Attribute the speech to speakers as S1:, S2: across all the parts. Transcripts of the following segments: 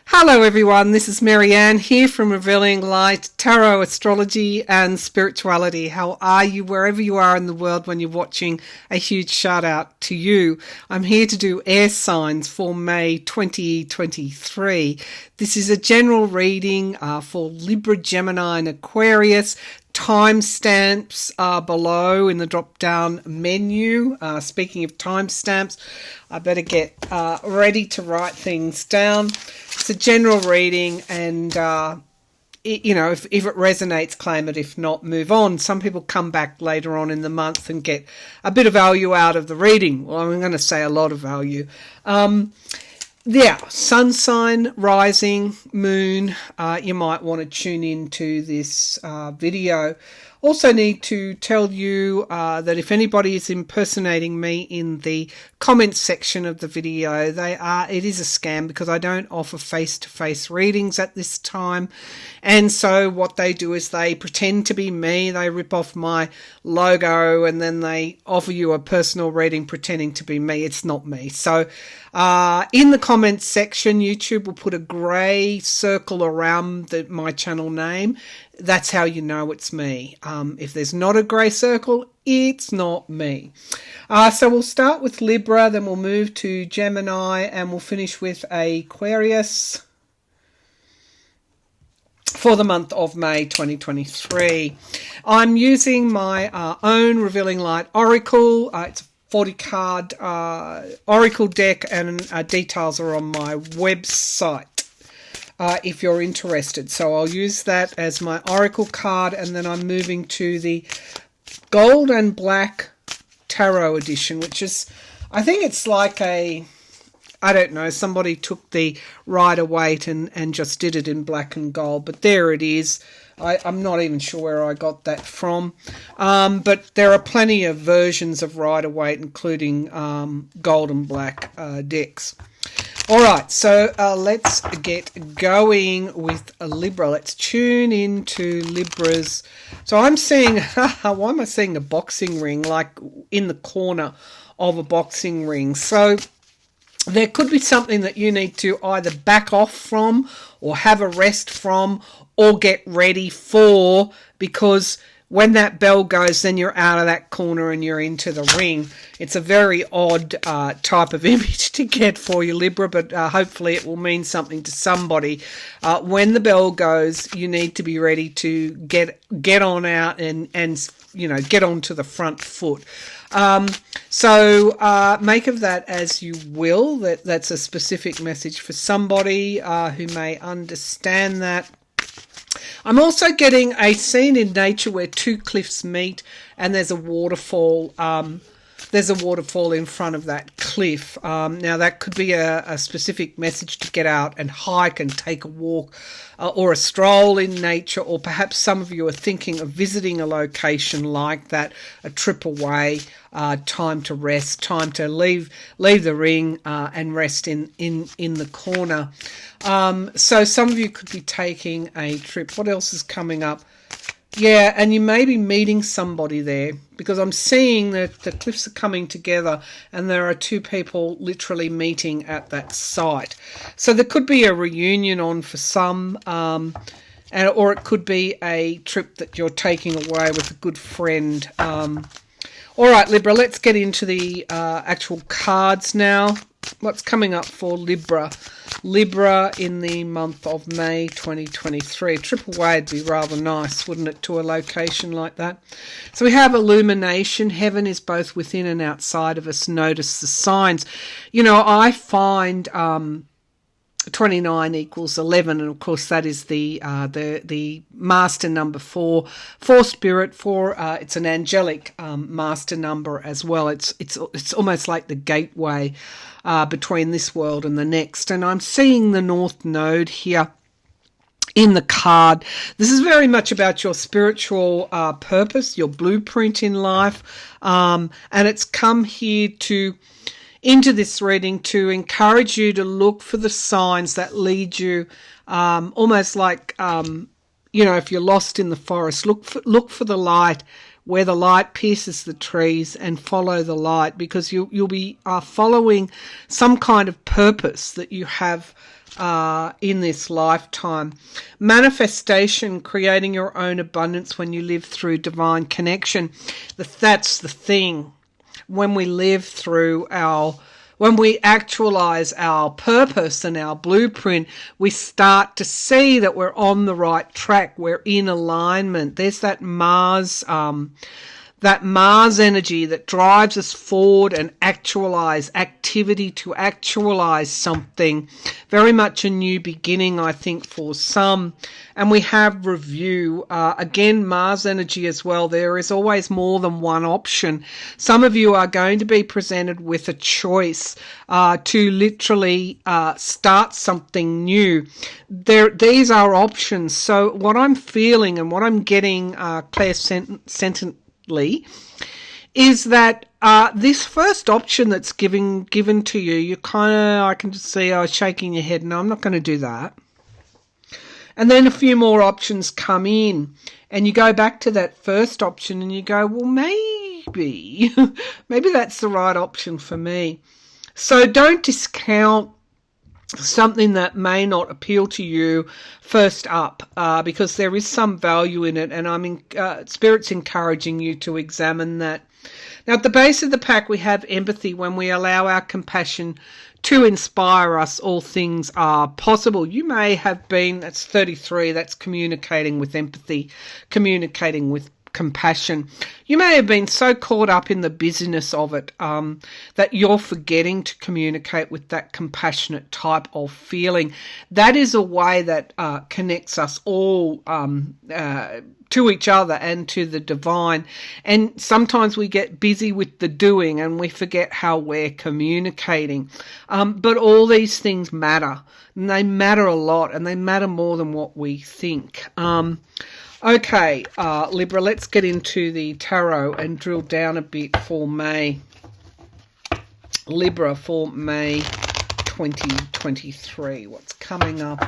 S1: Hello everyone, this is Marianne here from Revealing Light, Tarot, Astrology and Spirituality. How are you wherever you are in the world when you're watching? A huge shout out to you. I'm here to do air signs for May 2023. This is a general reading for Libra, Gemini and Aquarius. Timestamps are below in the drop down menu. Speaking of timestamps, I better get ready to write things down. It's a general reading, and if it resonates, claim it. If not, move on. Some people come back later on in the month and get a bit of value out of the reading. Well, I'm going to say a lot of value. Sun sign, rising, moon. You might want to tune into this video. Also need to tell you that if anybody is impersonating me in the comments section of the video, it is a scam because I don't offer face-to-face readings at this time. And so what they do is they pretend to be me, they rip off my logo, and then they offer you a personal reading pretending to be me. It's not me. So in the comments section, YouTube will put a grey circle around my channel name. That's how you know it's me. If there's not a grey circle, it's not me. So we'll start with Libra, then we'll move to Gemini, and we'll finish with Aquarius for the month of May 2023. I'm using my own Revealing Light Oracle. It's a 40 card Oracle deck, and details are on my website. If you're interested. So I'll use that as my Oracle card, and then I'm moving to the Gold and Black Tarot edition, which is, I think it's like somebody took the Rider-Waite and just did it in black and gold, but there it is. I'm not even sure where I got that from, but there are plenty of versions of Rider-Waite, including gold and black decks. All right, so let's get going with Libra. Let's tune into Libras. So I'm seeing, why am I seeing a boxing ring, like in the corner of a boxing ring? So there could be something that you need to either back off from or have a rest from or get ready for, because when that bell goes, then you're out of that corner and you're into the ring. It's a very odd type of image to get for you, Libra, but hopefully it will mean something to somebody. When the bell goes, you need to be ready to get on out and get onto the front foot. So make of that as you will. That's a specific message for somebody who may understand that. I'm also getting a scene in nature where two cliffs meet, and there's a waterfall. There's a waterfall in front of that cliff. Now that could be a specific message to get out and hike and take a walk or a stroll in nature, or perhaps some of you are thinking of visiting a location like that, a trip away, time to rest, time to leave the ring and rest in the corner. So some of you could be taking a trip. What else is coming up? Yeah, and you may be meeting somebody there, because I'm seeing that the cliffs are coming together and there are two people literally meeting at that site. So there could be a reunion on for some, or it could be a trip that you're taking away with a good friend. All right, Libra, let's get into the actual cards now. What's coming up for Libra? Libra in the month of May 2023. A trip away would be rather nice, wouldn't it, to a location like that? So we have illumination. Heaven is both within and outside of us. Notice the signs. I find 29 equals 11, and of course that is the master number for spirit. It's an angelic master number as well. It's almost like the gateway between this world and the next. And I'm seeing the North Node here in the card. This is very much about your spiritual purpose, your blueprint in life, and it's come here into this reading to encourage you to look for the signs that lead you, almost like if you're lost in the forest, look for the light where the light pierces the trees, and follow the light, because you'll be following some kind of purpose that you have in this lifetime. Manifestation, creating your own abundance when you live through divine connection. That's the thing. When we live through when we actualize our purpose and our blueprint, we start to see that we're on the right track. We're in alignment. There's that Mars energy that drives us forward and actualize activity to actualize something. Very much a new beginning, I think, for some. And we have review. Again, Mars energy as well. There is always more than one option. Some of you are going to be presented with a choice to literally start something new. These are options. So what I'm feeling and what I'm getting, Claire sentiently, is that this first option that's given to you, you I can just see shaking your head. No, I'm not going to do that. And then a few more options come in, and you go back to that first option and you go, well, maybe that's the right option for me. So don't discount something that may not appeal to you first up, because there is some value in it, and Spirit's encouraging you to examine that. Now, at the base of the pack, we have empathy. When we allow our compassion to inspire us, all things are possible. You may have been, that's 33, that's communicating with empathy, communicating with compassion. You may have been so caught up in the busyness of it that you're forgetting to communicate with that compassionate type of feeling. That is a way that connects us all to each other and to the divine. And sometimes we get busy with the doing and we forget how we're communicating. But all these things matter, and they matter a lot, and they matter more than what we think. Okay, Libra, let's get into the tarot and drill down a bit for May. Libra for May 2023. What's coming up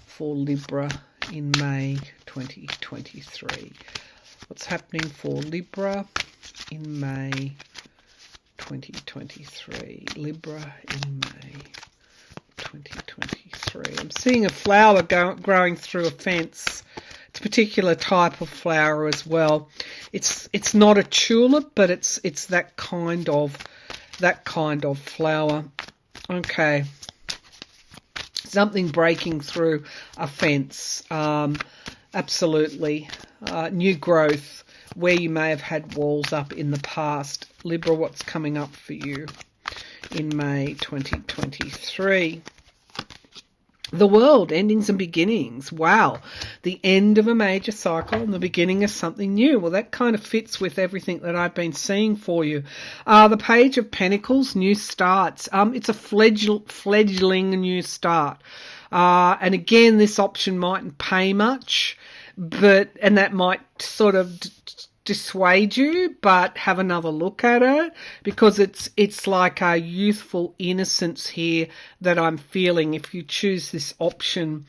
S1: for Libra in May 2023? What's happening for Libra in May 2023? Libra in May 2023. I'm seeing a flower growing through a fence. It's a particular type of flower as well. It's not a tulip, but it's that kind of flower. Okay. Something breaking through a fence. Absolutely. New growth where you may have had walls up in the past. Libra, what's coming up for you in May 2023? The world, endings and beginnings. Wow. The end of a major cycle and the beginning of something new. Well, that kind of fits with everything that I've been seeing for you. The Page of Pentacles, new starts. It's a fledgling new start. And again, this option mightn't pay much, and that might sort of dissuade you, but have another look at it, because it's like a youthful innocence here that I'm feeling if you choose this option.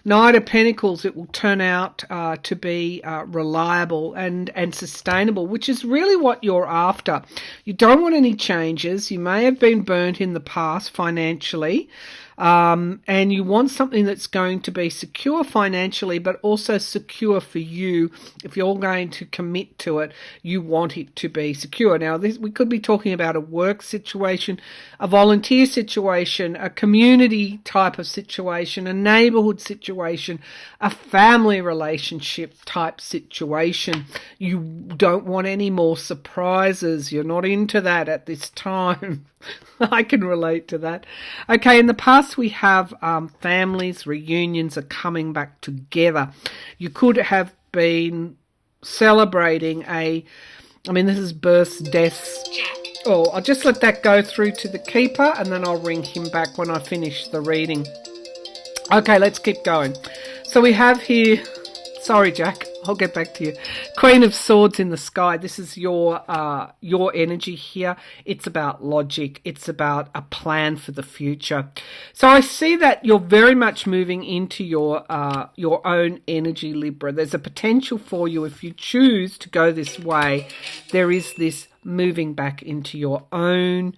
S1: Knight of Pentacles, it will turn out to be reliable and sustainable, which is really what you're after. You don't want any changes. You may have been burnt in the past financially, and you want something that's going to be secure financially, but also secure for you. If you're going to commit to it, you want it to be secure. Now, we could be talking about a work situation, a volunteer situation, a community type of situation, a neighborhood situation, a family relationship type situation. You don't want any more surprises. You're not into that at this time. I can relate to that. Okay, in the past we have families, reunions are coming back together. You could have been celebrating this is births, deaths. Oh, I'll just let that go through to the keeper, and then I'll ring him back when I finish the reading. Okay, let's keep going. So we have here, sorry Jack, I'll get back to you. Queen of Swords in the sky. This is your energy here. It's about logic. It's about a plan for the future. So I see that you're very much moving into your own energy, Libra. There's a potential for you if you choose to go this way. There is this moving back into your own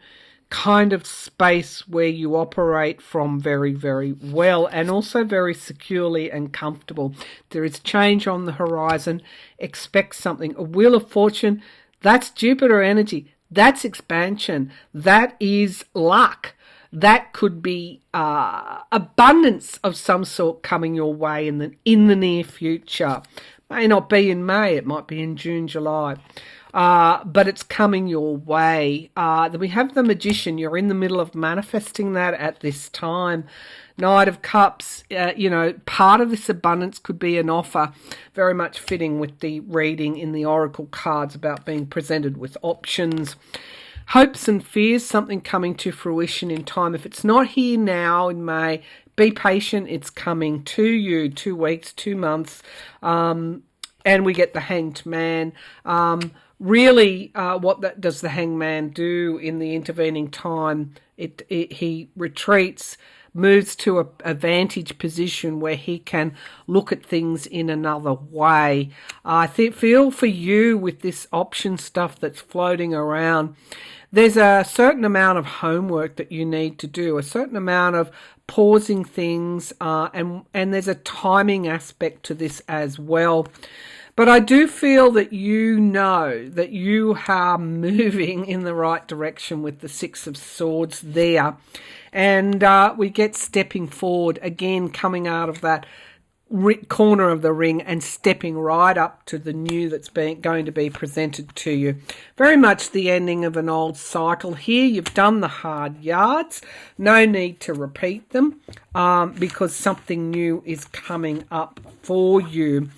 S1: kind of space where you operate from very, very well, and also very securely and comfortable. There is change on the horizon. Expect something. A Wheel of Fortune, that's Jupiter energy. That's expansion. That is luck. That could be abundance of some sort coming your way in the near future. May not be in May. It might be in June, July. But it's coming your way. Then we have the Magician. You're in the middle of manifesting that at this time. Knight of Cups, part of this abundance could be an offer, very much fitting with the reading in the Oracle cards about being presented with options. Hopes and fears, something coming to fruition in time. If it's not here now in May, be patient. It's coming to you. 2 weeks, 2 months. And we get the Hanged Man. Really, what does the Hanged Man do in the intervening time? He retreats, moves to a vantage position where he can look at things in another way. I feel for you with this option stuff that's floating around. There's a certain amount of homework that you need to do, a certain amount of pausing things, and there's a timing aspect to this as well. But I do feel that you know that you are moving in the right direction with the Six of Swords there. And we get stepping forward, again, coming out of that corner of the ring and stepping right up to the new that's going to be presented to you. Very much the ending of an old cycle here. You've done the hard yards. No need to repeat them because something new is coming up for you.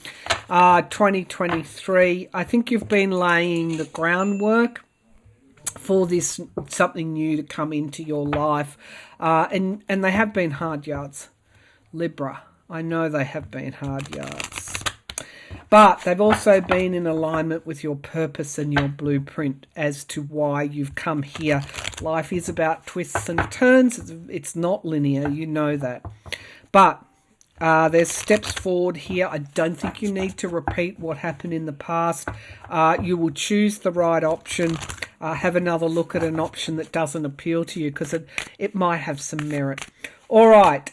S1: 2023, I think you've been laying the groundwork for this something new to come into your life. And they have been hard yards. Libra, I know they have been hard yards. But they've also been in alignment with your purpose and your blueprint as to why you've come here. Life is about twists and turns. It's not linear, you know that. But there's steps forward here. I don't think you need to repeat what happened in the past. You will choose the right option. Have another look at an option that doesn't appeal to you because it might have some merit. All right,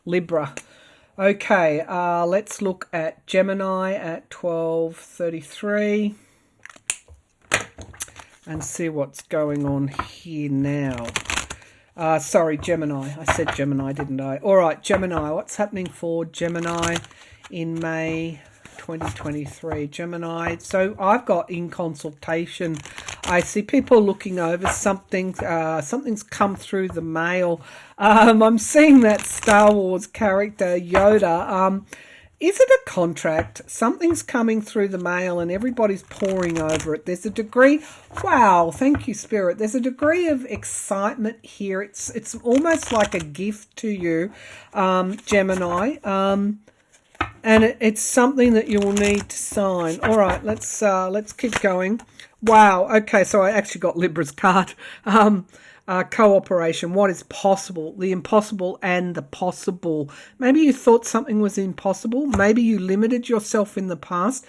S1: Libra. Okay, let's look at Gemini at 12:33 and see what's going on here now. Sorry, Gemini. I said Gemini, didn't I? All right, Gemini. What's happening for Gemini in May 2023? Gemini. So I've got in consultation. I see people looking over something. Something's come through the mail. I'm seeing that Star Wars character Yoda. Is it a contract? Something's coming through the mail and everybody's poring over it. There's a degree, wow, thank you, Spirit. There's a degree of excitement here. It's almost like a gift to you, Gemini. And it's something that you will need to sign. All right, let's keep going. Wow, okay, so I actually got Libra's card. Cooperation, what is possible, the impossible and the possible. Maybe you thought something was impossible. Maybe you limited yourself in the past.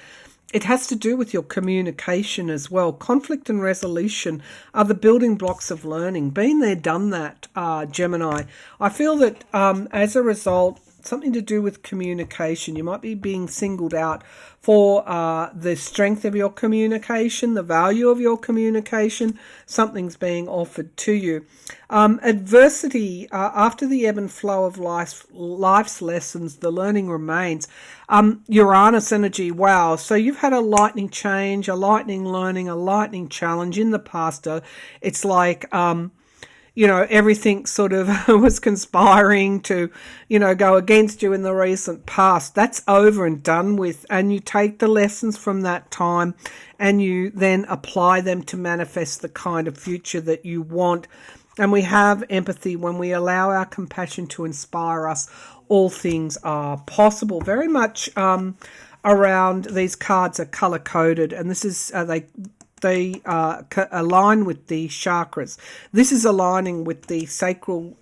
S1: It has to do with your communication as well. Conflict and resolution are the building blocks of learning. Been there, done that, Gemini. I feel that as a result, something to do with communication. You might be being singled out for the strength of your communication, the value of your communication. Something's being offered to you. Adversity, after the ebb and flow of life's lessons, the learning remains. Uranus energy, wow. So you've had a lightning change, a lightning learning, a lightning challenge in the past. It's like everything sort of was conspiring to, go against you in the recent past. That's over and done with. And you take the lessons from that time and you then apply them to manifest the kind of future that you want. And we have empathy when we allow our compassion to inspire us. All things are possible. Very much around these cards are color coded, and this is they align with the chakras. This is aligning with the sacral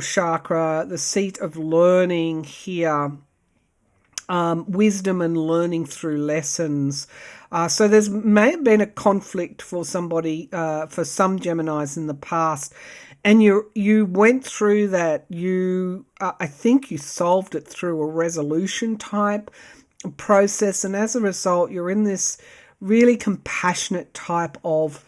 S1: chakra, the seat of learning here. wisdom and learning through lessons. So there's may have been a conflict for somebody, for some Geminis in the past, and you went through that. I think you solved it through a resolution type process, and as a result, you're in this really compassionate type of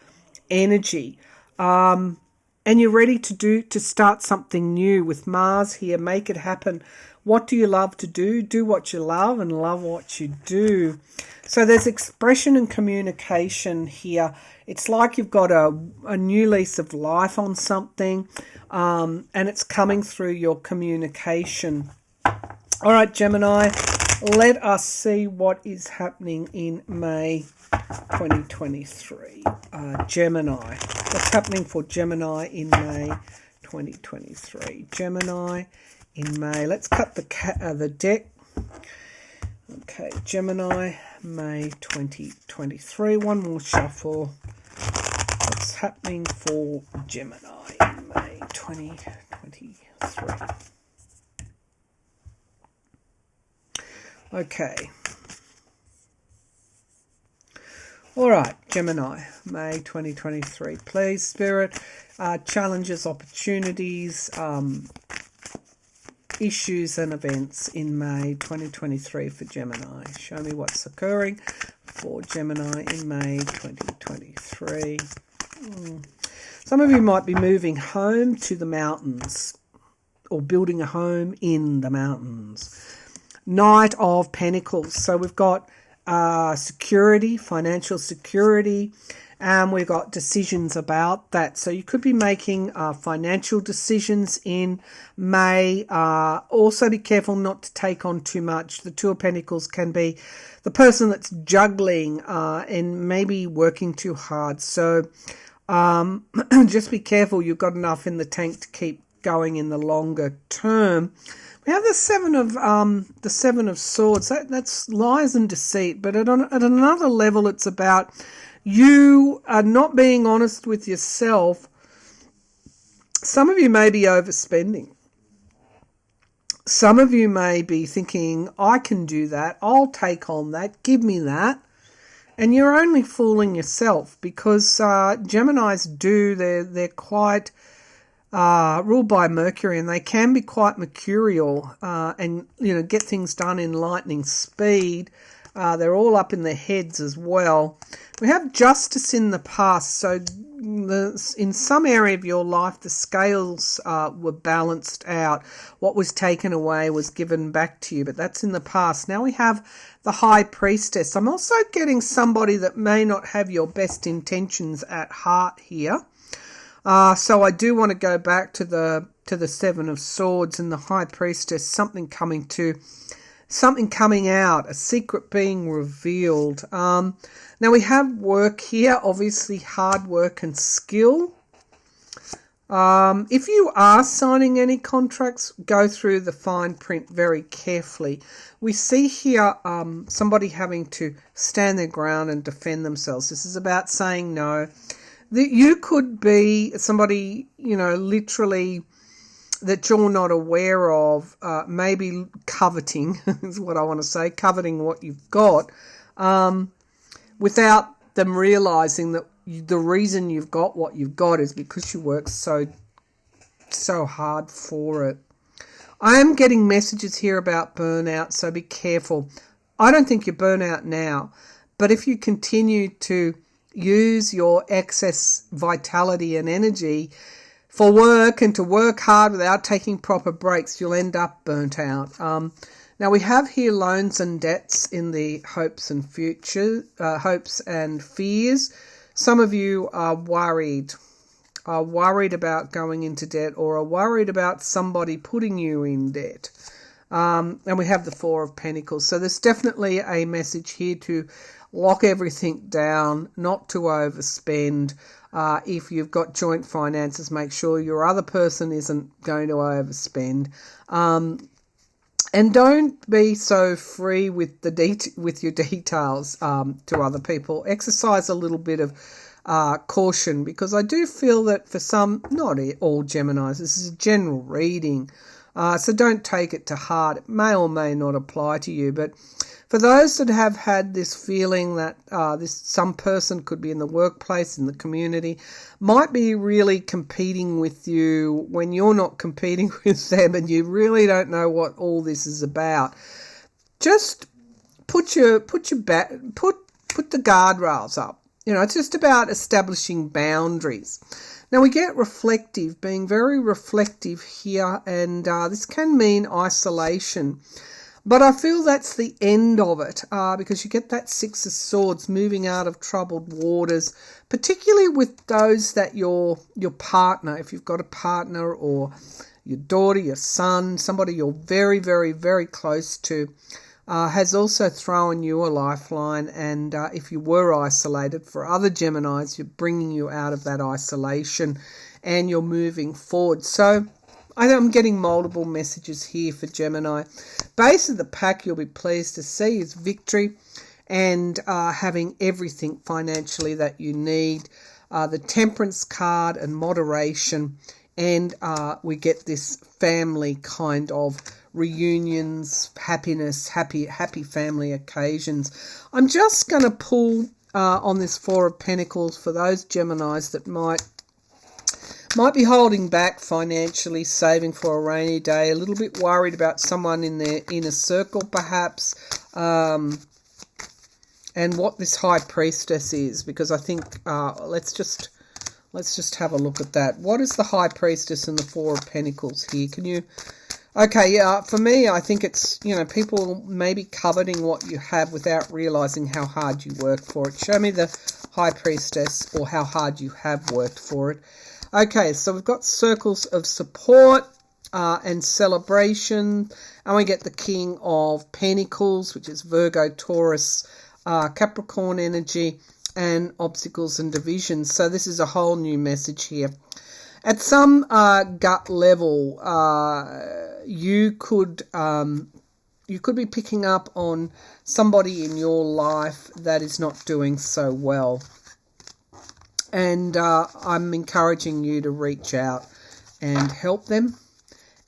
S1: energy. And you're ready to start something new with Mars here. Make it happen. What do you love to do? Do what you love and love what you do. So there's expression and communication here. It's like you've got a new lease of life on something, and it's coming through your communication. All right, Gemini, let us see what is happening in May 2023. Gemini. What's happening for Gemini in May 2023? Gemini in May. Let's cut the deck. Okay, Gemini, May 2023. One more shuffle. What's happening for Gemini in May 2023? Okay. All right, Gemini, May 2023. Please, Spirit, challenges, opportunities, issues and events in May 2023 for Gemini. Show me what's occurring for Gemini in May 2023. Some of you might be moving home to the mountains or building a home in the mountains. Knight of Pentacles. So we've got security, financial security, and we've got decisions about that. So you could be making financial decisions in May. Also be careful not to take on too much. The Two of Pentacles can be the person that's juggling and maybe working too hard. So just be careful. You've got enough in the tank to keep going in the longer term. We have the Seven of Swords. That's lies and deceit. But at another level, it's about you are not being honest with yourself. Some of you may be overspending. Some of you may be thinking, I can do that. I'll take on that. Give me that. And you're only fooling yourself because Geminis they're quite ruled by Mercury, and they can be quite mercurial and get things done in lightning speed. They're all up in their heads as well. We have justice in the past. So in some area of your life, the scales were balanced out. What was taken away was given back to you, but that's in the past. Now we have the High Priestess. I'm also getting somebody that may not have your best intentions at heart here. So I do want to go back to the Seven of Swords and the High Priestess, something coming out, a secret being revealed. Now we have work here, obviously hard work and skill. If you are signing any contracts, go through the fine print very carefully. We see here somebody having to stand their ground and defend themselves. This is about saying no. You could be somebody, literally that you're not aware of, maybe coveting, is what I want to say, coveting what you've got, without them realising that the reason you've got what you've got is because you work so hard for it. I am getting messages here about burnout, so be careful. I don't think you're burnout now, but if you continue to use your excess vitality and energy for work and to work hard without taking proper breaks, you'll end up burnt out. Now we have here loans and debts in the hopes and fears. Some of you are worried about going into debt or are worried about somebody putting you in debt. And we have the Four of Pentacles. So there's definitely a message here to lock everything down, not to overspend. If you've got joint finances, make sure your other person isn't going to overspend. And don't be so free with with your details to other people. Exercise a little bit of caution, because I do feel that for some, not all Geminis, this is a general reading, So don't take it to heart. It may or may not apply to you, but for those that have had this feeling that some person could be in the workplace, in the community, might be really competing with you when you're not competing with them, and you really don't know what all this is about, just put the guardrails up. It's just about establishing boundaries. Now we get reflective, being very reflective here, and this can mean isolation. But I feel that's the end of it, because you get that Six of Swords, moving out of troubled waters, particularly with those that your partner, if you've got a partner or your daughter, your son, somebody you're very, very, very close to, has also thrown you a lifeline. And if you were isolated, for other Geminis, you're bringing you out of that isolation and you're moving forward. So I'm getting multiple messages here for Gemini. Base of the pack, you'll be pleased to see, is victory and having everything financially that you need. The Temperance card and moderation. And we get this family kind of reunions, happiness, happy family occasions. I'm just going to pull on this Four of Pentacles for those Geminis that might be holding back financially, saving for a rainy day, a little bit worried about someone in their inner circle perhaps, and what this High Priestess is, because I think let's just have a look at that. What is the High Priestess and the Four of Pentacles here? Can you... Okay, yeah, for me, I think it's, people maybe coveting what you have without realizing how hard you work for it. Show me the High Priestess, or how hard you have worked for it. Okay, so we've got circles of support and celebration, and we get the King of Pentacles, which is Virgo, Taurus, Capricorn energy, and obstacles and divisions. So this is a whole new message here. At some gut level, you could be picking up on somebody in your life that is not doing so well. And I'm encouraging you to reach out and help them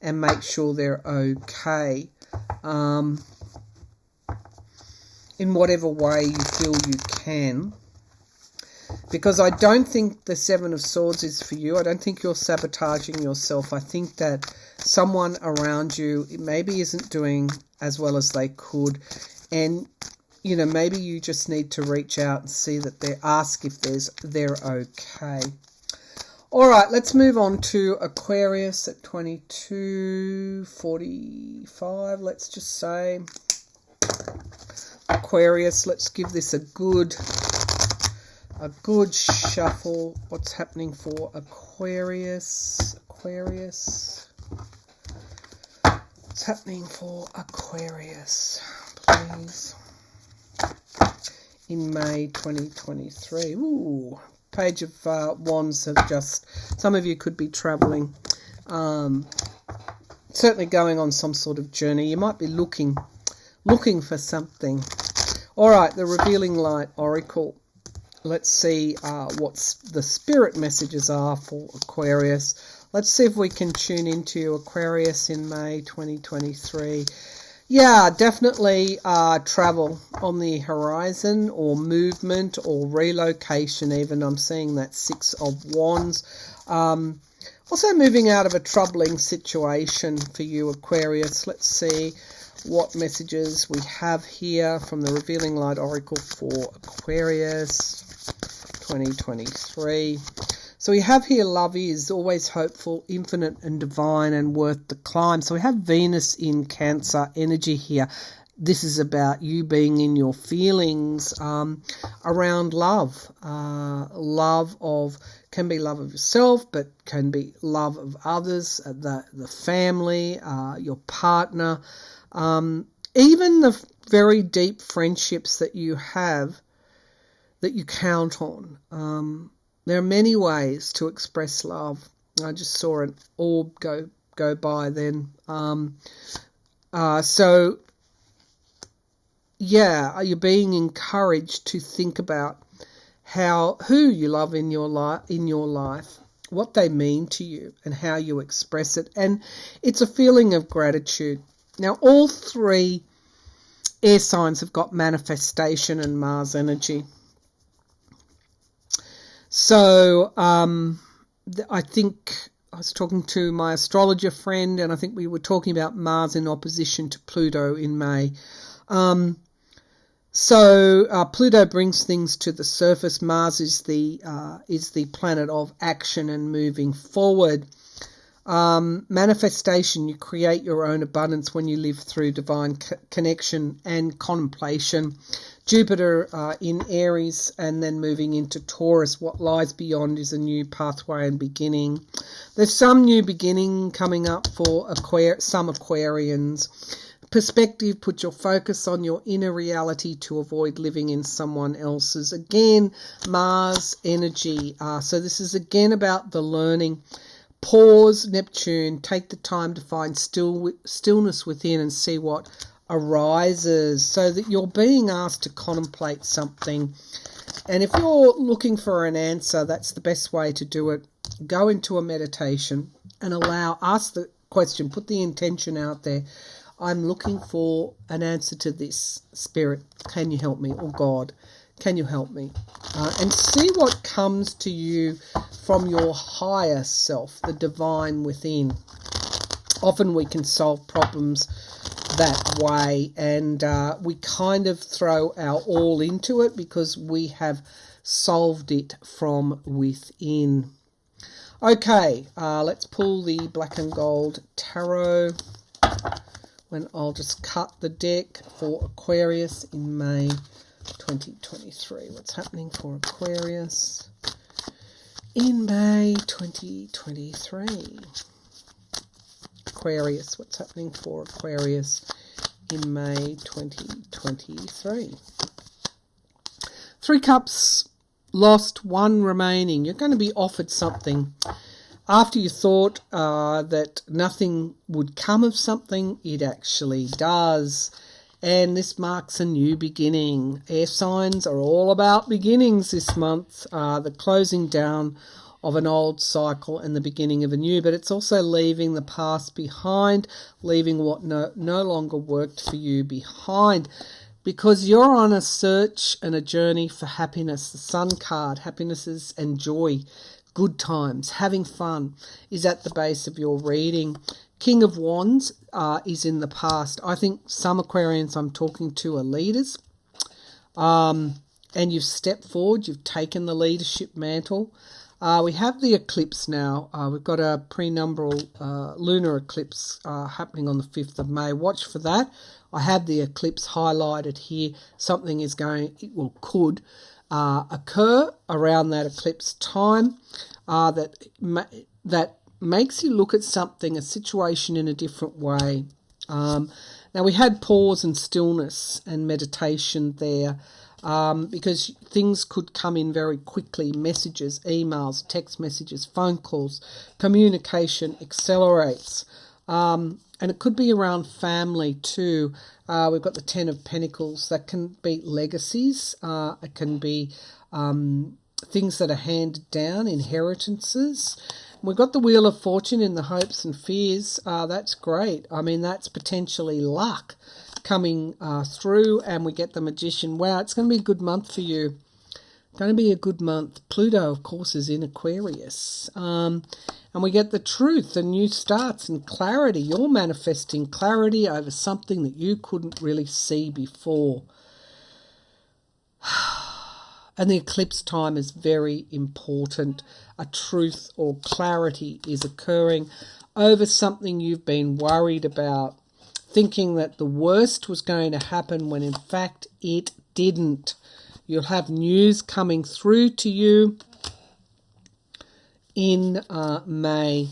S1: and make sure they're okay in whatever way you feel you can. Because I don't think the Seven of Swords is for you. I don't think you're sabotaging yourself. I think that someone around you maybe isn't doing as well as they could. And maybe you just need to reach out and see that ask if they're okay. All right, let's move on to Aquarius at 22:45. Let's just say Aquarius. Let's give this a good shuffle. What's happening for Aquarius? What's happening for Aquarius, please? In May 2023. Ooh, Page of Wands have just... Some of you could be travelling. Certainly going on some sort of journey. You might be looking for something. All right, the Revealing Light Oracle. Let's see what the spirit messages are for Aquarius. Let's see if we can tune into Aquarius in May 2023. Yeah, definitely travel on the horizon, or movement, or relocation even. I'm seeing that Six of Wands. Also moving out of a troubling situation for you, Aquarius. Let's see what messages we have here from the Revealing Light Oracle for Aquarius 2023. So we have here, love is always hopeful, infinite and divine, and worth the climb. So we have Venus in Cancer energy here. This is about you being in your feelings around love. Can be love of yourself, but can be love of others, the family, your partner, even the very deep friendships that you have that you count on. There are many ways to express love. I just saw an orb go by then. So, yeah, you're being encouraged to think about who you love in your life, what they mean to you and how you express it. And it's a feeling of gratitude. Now, all three air signs have got manifestation and Mars energy. So I think I was talking to my astrologer friend, and I think we were talking about Mars in opposition to Pluto in May. So Pluto brings things to the surface. Mars is the planet of action and moving forward. Manifestation, you create your own abundance when you live through divine connection and contemplation. Jupiter in Aries and then moving into Taurus. What lies beyond is a new pathway and beginning. There's some new beginning coming up for some Aquarians. Perspective, put your focus on your inner reality to avoid living in someone else's. Again, Mars energy. So this is again about the learning. Pause, Neptune, take the time to find stillness within and see what arises, so that you're being asked to contemplate something. And if you're looking for an answer, that's the best way to do it. Go into a meditation and ask the question, put the intention out there. I'm looking for an answer to this. Spirit, can you help me? Or God, can you help me? And see what comes to you from your higher self, the divine within. Often we can solve problems that way, and we kind of throw our all into it because we have solved it from within. Okay, let's pull the Black and Gold Tarot. When I'll just cut the deck for Aquarius in May 2023. What's happening for Aquarius in May 2023? Aquarius, what's happening for Aquarius in May 2023? 3 cups lost, 1 remaining. You're going to be offered something. After you thought that nothing would come of something, it actually does. And this marks a new beginning. Air signs are all about beginnings this month. The closing down of an old cycle and the beginning of a new. But it's also leaving the past behind, leaving what no longer worked for you behind. Because you're on a search and a journey for happiness. The Sun card, happiness and joy. Good times, having fun is at the base of your reading. King of Wands is in the past. I think some Aquarians I'm talking to are leaders. And you've stepped forward, you've taken the leadership mantle. We have the eclipse now. We've got a prenumbral lunar eclipse happening on the 5th of May. Watch for that. I have the eclipse highlighted here. Something is could occur around that eclipse time that makes you look at something, a situation in a different way. Now we had pause and stillness and meditation there because things could come in very quickly. Messages, emails, text messages, phone calls, communication accelerates. And it could be around family too. We've got the 10 of Pentacles. That can be legacies. It can be things that are handed down, inheritances. We've got the Wheel of Fortune in the hopes and fears. That's great. I mean, that's potentially luck coming through. And we get the Magician. Wow, it's going to be a good month for you. Going to be a good month. Pluto, of course, is in Aquarius. And we get the Truth, the new starts and clarity. You're manifesting clarity over something that you couldn't really see before. And the eclipse time is very important. A truth or clarity is occurring over something you've been worried about, thinking that the worst was going to happen when in fact it didn't. You'll have news coming through to you in May.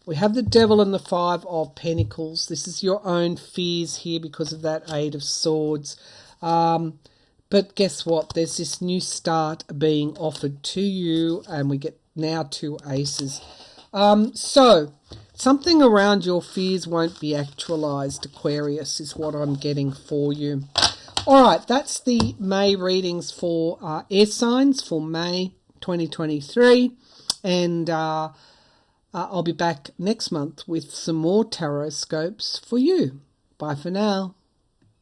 S1: We have the Devil and the 5 of Pentacles. This is your own fears here because of that 8 of Swords. But guess what? There's this new start being offered to you, and we get now 2 aces. So something around your fears won't be actualized, Aquarius, is what I'm getting for you. All right, that's the May readings for air signs for May 2023. And I'll be back next month with some more tarot scopes for you. Bye for now.